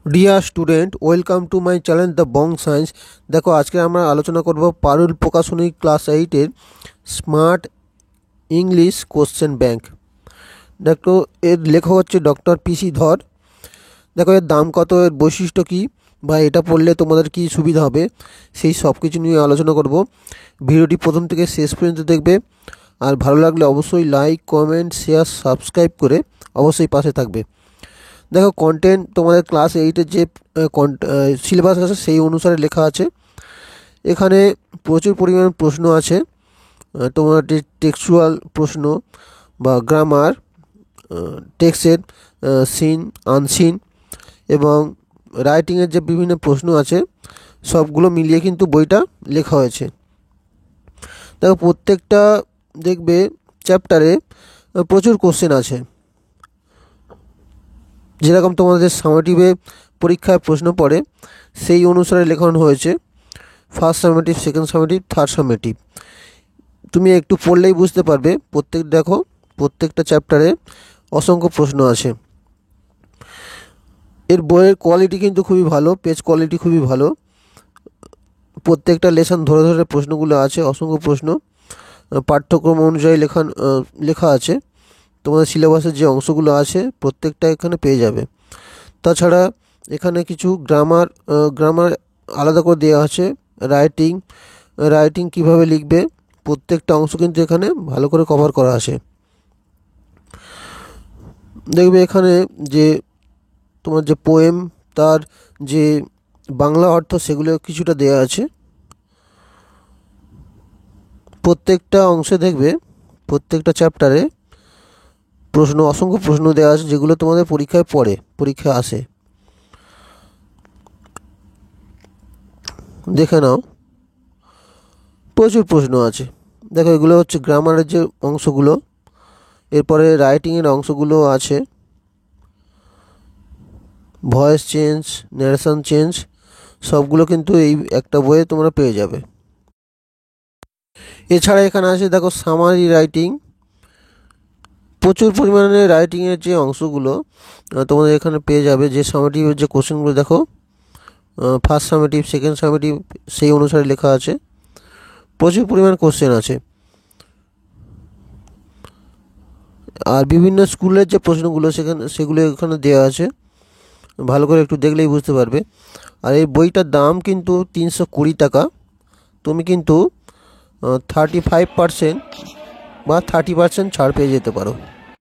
Deer student, welcome to my channel the Bong Science. দেখো, আজকে আমরা আলোচনা করব পারুল প্রকাশনী ক্লাস 8-এর স্মার্ট ইংলিশ কোশ্চেন ব্যাংক। দেখো, এর লেখক হচ্ছে ডক্টর পিসি ধর। দেখো, এর দাম কত, এর বৈশিষ্ট্য কী, বা এটা পড়লে তোমাদের কী সুবিধা হবে, সেই সব কিছু নিয়ে আলোচনা করব। ভিডিওটি প্রথম থেকে শেষ পর্যন্ত দেখবে, আর ভালো লাগলে অবশ্যই লাইক, কমেন্ট, শেয়ার, সাবস্ক্রাইব করে অবশ্যই পাশে থাকবে। দেখো, কন্টেন্ট তোমাদের ক্লাস 8-এর যে সিলেবাস আছে সেই অনুসারে লেখা আছে। এখানে প্রচুর পরিমাণ প্রশ্ন আছে, তোমার টেক্সচুয়াল প্রশ্ন বা গ্রামার, টেক্সটের সিন আনসিন এবং রাইটিংয়ের যে বিভিন্ন প্রশ্ন আছে সবগুলো মিলিয়ে কিন্তু বইটা লেখা হয়েছে। দেখো, প্রত্যেকটা দেখবে চ্যাপ্টারে প্রচুর কোশ্চেন আছে, যেরকম তোমাদের সামেটিভে পরীক্ষায় প্রশ্ন পড়ে সেই অনুসারে লেখানো হয়েছে। First summative, second summative, third summative. তুমি একটু পড়লেই বুঝতে পারবে। দেখো, প্রত্যেকটা চ্যাপ্টারে অসংখ্য প্রশ্ন আছে। এর বইয়ের কোয়ালিটি কিন্তু খুবই ভালো, পেজ কোয়ালিটি খুবই ভালো। প্রত্যেকটা লেসন ধরে ধরে প্রশ্নগুলো আছে, অসংখ্য প্রশ্ন পাঠ্যক্রম অনুযায়ী লেখা আছে। তোমাদের সিলেবাসের যে অংশগুলো আছে প্রত্যেকটা এখানে পেয়ে যাবে। তাছাড়া এখানে কিছু গ্রামার আলাদা করে দেওয়া আছে। রাইটিং কিভাবে লিখবে প্রত্যেকটা অংশ কিন্তু এখানে ভালো করে কভার করা আছে। দেখবে এখানে যে তোমার যে পোয়েম, তার যে বাংলা অর্থ সেগুলো কিছুটা দেওয়া আছে। প্রত্যেকটা অংশে দেখবে, প্রত্যেকটা চ্যাপ্টারে অসংখ্য প্রশ্ন দেওয়া আছে, যেগুলো তোমাদের পরীক্ষায় আসে। দেখে নাও, প্রচুর প্রশ্ন আছে। দেখো, এগুলো হচ্ছে গ্রামারের যে অংশগুলো, এরপরে রাইটিংয়ের অংশগুলো আছে, ভয়েস চেঞ্জ, ন্যারেশন চেঞ্জ, সবগুলো কিন্তু এই একটা বইয়ে তোমরা পেয়ে যাবে। এছাড়া এখানে আছে দেখো সামারি রাইটিং। প্রচুর পরিমাণে রাইটিংয়ের যে অংশগুলো তোমাদের এখানে পেয়ে যাবে। যে সামেটিভের যে কোশ্চেনগুলো দেখো, ফার্স্ট সামেটিভ, সেকেন্ড সামেটিভ, সেই অনুসারে লেখা আছে। প্রচুর পরিমাণ কোশ্চেন আছে। আর বিভিন্ন স্কুলের যে প্রশ্নগুলো সেগুলো এখানে দেওয়া আছে, ভালো করে একটু দেখলেই বুঝতে পারবে। আর এই বইটার দাম কিন্তু 320 টাকা। তুমি কিন্তু 35% বা 30% ছাড় পেয়ে যেতে পারো।